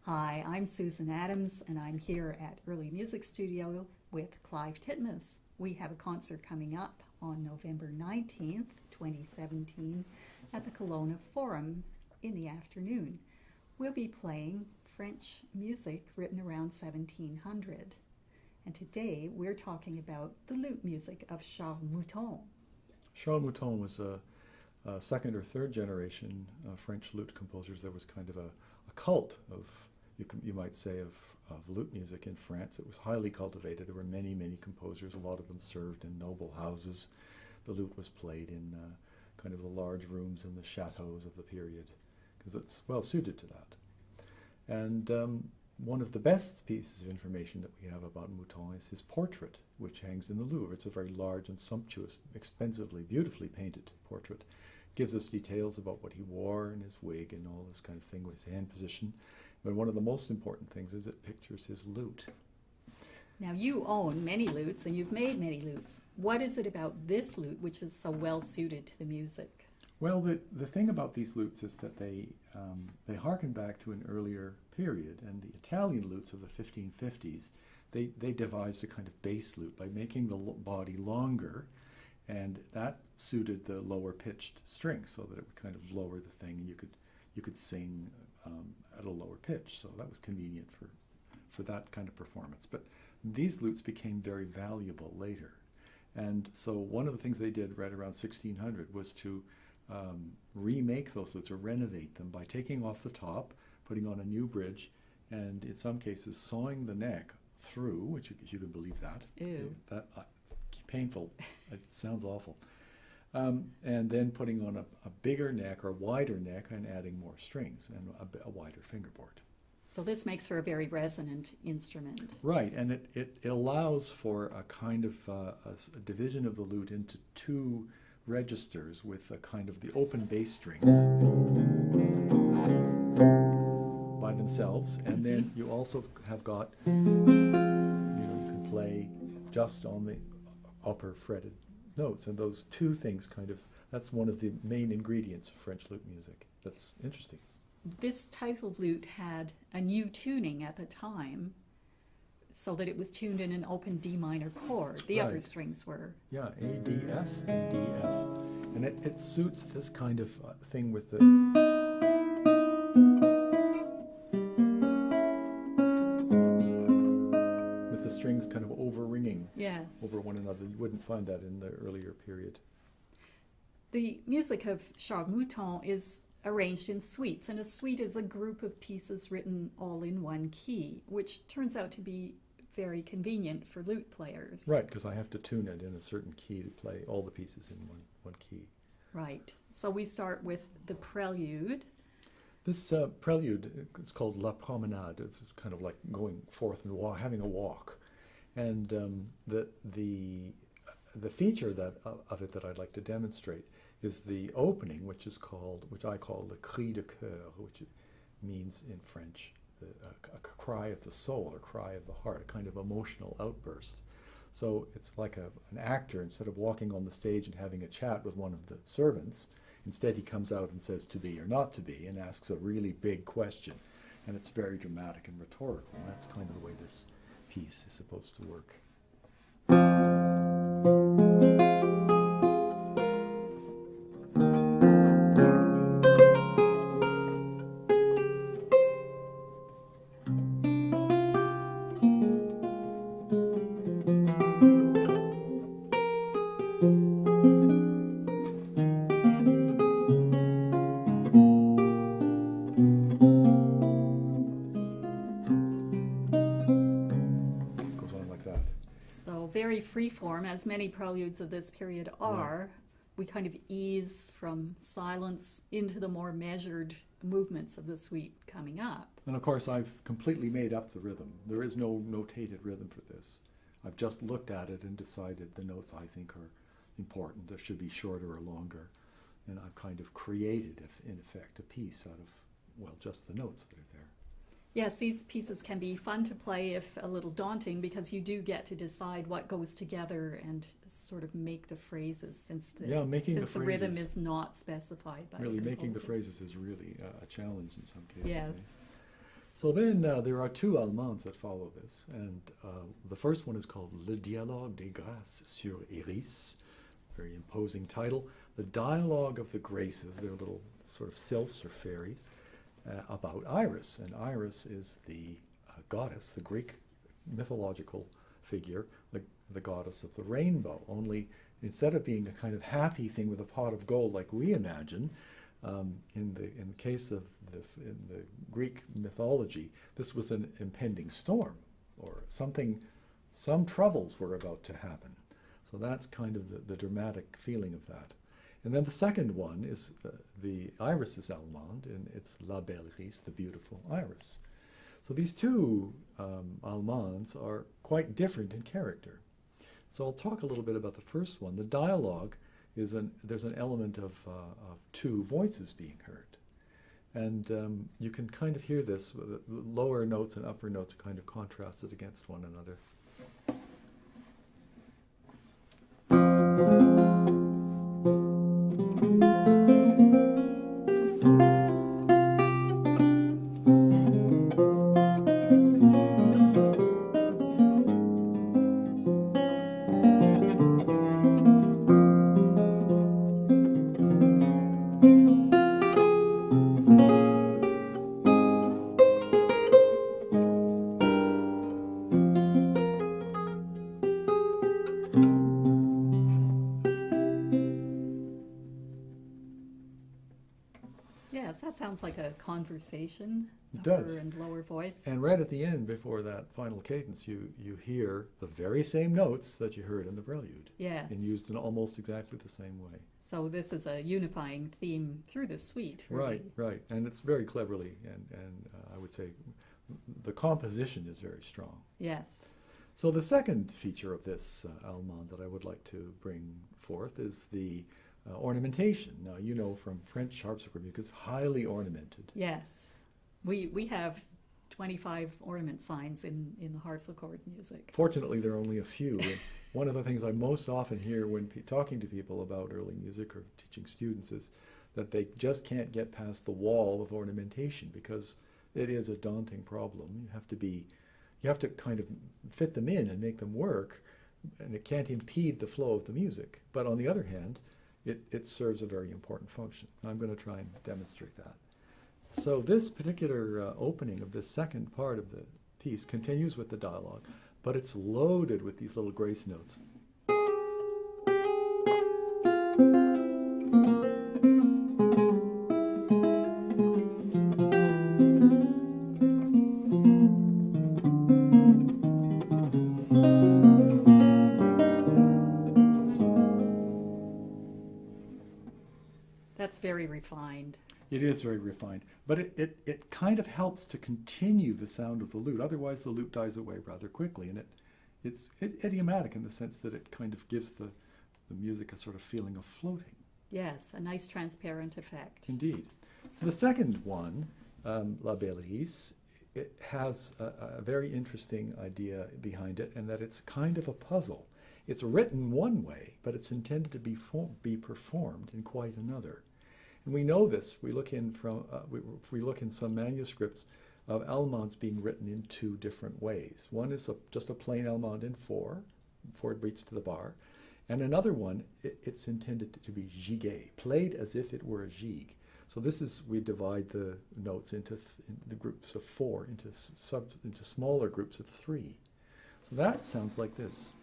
Hi, I'm Susan Adams, and I'm here at Early Music Studio with Clive Titmuss. We have a concert coming up on November 19th, 2017, at the Kelowna Forum in the afternoon. We'll be playing French music written around 1700. And today we're talking about the lute music of Charles Mouton. Charles Mouton was a second or third generation French lute composers. There was kind of a cult of, you might say, of lute music in France. It was highly cultivated. There were many, many composers. A lot of them served in noble houses. The lute was played in kind of the large rooms in the chateaus of the period because it's well suited to that. And one of the best pieces of information that we have about Mouton is his portrait, which hangs in the Louvre. It's a very large and sumptuous, expensively, beautifully painted portrait. Gives us details about what he wore and his wig and all this kind of thing with hand position. But one of the most important things is it pictures his lute. Now you own many lutes and you've made many lutes. What is it about this lute which is so well suited to the music? Well, the thing about these lutes is that they harken back to an earlier period, and the Italian lutes of the 1550s, they devised a kind of bass lute by making the body longer, and that suited the lower pitched strings so that it would kind of lower the thing, and you could sing at a lower pitch. So that was convenient for that kind of performance. But these lutes became very valuable later, and so one of the things they did right around 1600 was to remake those lutes or renovate them by taking off the top, putting on a new bridge, and in some cases sawing the neck through, which if you can believe that. Ew. That painful. It sounds awful. And then putting on a bigger neck or wider neck and adding more strings and a wider fingerboard. So this makes for a very resonant instrument. Right, and it allows for a kind of a division of the lute into two registers with a kind of the open bass strings by themselves, and then you also have got, you can play just on the upper fretted notes, and those two things that's one of the main ingredients of French lute music. That's interesting. This type of lute had a new tuning at the time, so that it was tuned in an open D minor chord. The upper strings were. Yeah, A, D, F, A, D, F. And it suits this kind of thing with the strings kind of over-ringing over one another. You wouldn't find that in the earlier period. The music of Charles Mouton is arranged in suites, and a suite is a group of pieces written all in one key, which turns out to be very convenient for lute players. Right, because I have to tune it in a certain key to play all the pieces in one key. Right. So we start with the Prelude. This Prelude, it's called La Promenade. It's kind of like going forth and having a walk. And the feature of it that I'd like to demonstrate is the opening, which I call the cri de coeur, which means in French a cry of the soul, or cry of the heart, a kind of emotional outburst. So it's like an actor, instead of walking on the stage and having a chat with one of the servants, instead he comes out and says to be or not to be, and asks a really big question. And it's very dramatic and rhetorical, and that's kind of the way this piece is supposed to work. Very freeform, as many preludes of this period are. Yeah. We kind of ease from silence into the more measured movements of the suite coming up. And of course, I've completely made up the rhythm. There is no notated rhythm for this. I've just looked at it and decided the notes I think are important. There should be shorter or longer. And I've kind of created, in effect, a piece out of, well, just the notes that are there. Yes, these pieces can be fun to play if a little daunting, because you do get to decide what goes together and sort of make the phrases, since the rhythm is not specified by the composer. Making the phrases is really a challenge in some cases. Yes. So then there are two Allemands that follow this, and the first one is called Le Dialogue des Grâces sur Iris, very imposing title. The Dialogue of the Graces, they're little sort of sylphs or fairies, about Iris. And Iris is the goddess, the Greek mythological figure, the goddess of the rainbow. Only instead of being a kind of happy thing with a pot of gold like we imagine, in the case of in the Greek mythology, this was an impending storm, or some troubles were about to happen. So that's kind of the dramatic feeling of that. And then the second one is the Iris is Allemande, and it's La Belle Iris, the beautiful Iris. So these two Allemands are quite different in character. So I'll talk a little bit about the first one. The dialogue is there's an element of two voices being heard. And you can kind of hear this, the lower notes and upper notes are kind of contrasted against one another. Yes, that sounds like a conversation, It upper does. and lower voice. And right at the end, before that final cadence, you hear the very same notes that you heard in the Prelude. Yes. And used in almost exactly the same way. So this is a unifying theme through the suite, really. Right, right. And it's very cleverly, and I would say the composition is very strong. Yes. So the second feature of this Allemande that I would like to bring forth is the ornamentation. Now, you know from French harpsichord music, it's highly ornamented. Yes. We have 25 ornament signs in the harpsichord music. Fortunately, there are only a few. And one of the things I most often hear when talking to people about early music or teaching students is that they just can't get past the wall of ornamentation because it is a daunting problem. You have to kind of fit them in and make them work, and it can't impede the flow of the music. But on the other hand, it serves a very important function. I'm going to try and demonstrate that. So this particular opening of this second part of the piece continues with the dialogue, but it's loaded with these little grace notes. That's very refined. It is very refined, but it kind of helps to continue the sound of the lute. Otherwise, the lute dies away rather quickly, and it's idiomatic in the sense that it kind of gives the music a sort of feeling of floating. Yes, a nice transparent effect. Indeed. So the second one, La Belle Iris, it has a very interesting idea behind it, and that it's kind of a puzzle. It's written one way, but it's intended to be performed in quite another. And we know this. We look in if we look in some manuscripts of Allemands being written in two different ways. One is just a plain Allemande in four beats to the bar, and another one it's intended to be gigue, played as if it were a gigue. So we divide the notes into the groups of four into smaller groups of three. So that sounds like this.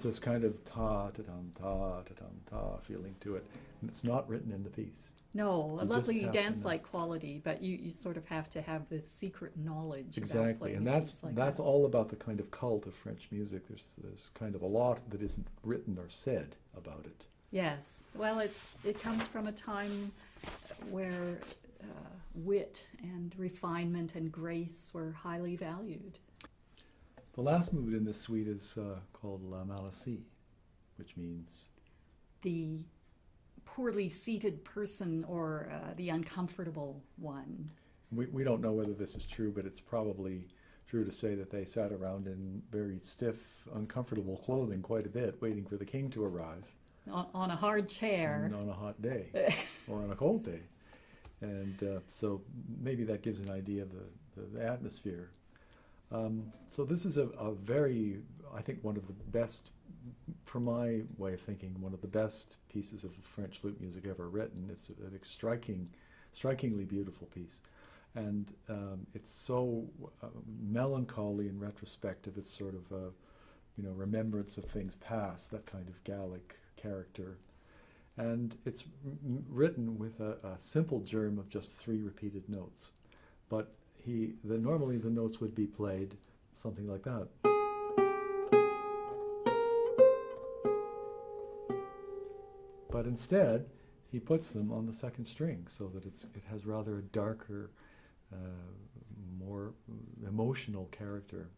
This kind of ta-ta-dum-ta-ta-dum-ta feeling to it, and it's not written in the piece. No, a You lovely just dance-like quality, but you sort of have to have this secret knowledge. Exactly, about playing and a piece like that's that. all about the kind of cult of French music. There's kind of a lot that isn't written or said about it. Yes, well, it comes from a time where wit and refinement and grace were highly valued. The last movement in this suite is called La Malacie, which means The poorly seated person or the uncomfortable one. We don't know whether this is true, but it's probably true to say that they sat around in very stiff, uncomfortable clothing quite a bit, waiting for the king to arrive. On a hard chair. On a hot day or on a cold day. And so maybe that gives an idea of the atmosphere. So this is a very, I think, one of the best, from my way of thinking, one of the best pieces of French lute music ever written. It's a strikingly beautiful piece. And it's so melancholy and retrospective. It's sort of a, remembrance of things past, that kind of Gallic character. And it's written with a simple germ of just 3 repeated notes. But normally the notes would be played something like that. But instead, he puts them on the second string so that it has rather a darker, more emotional character.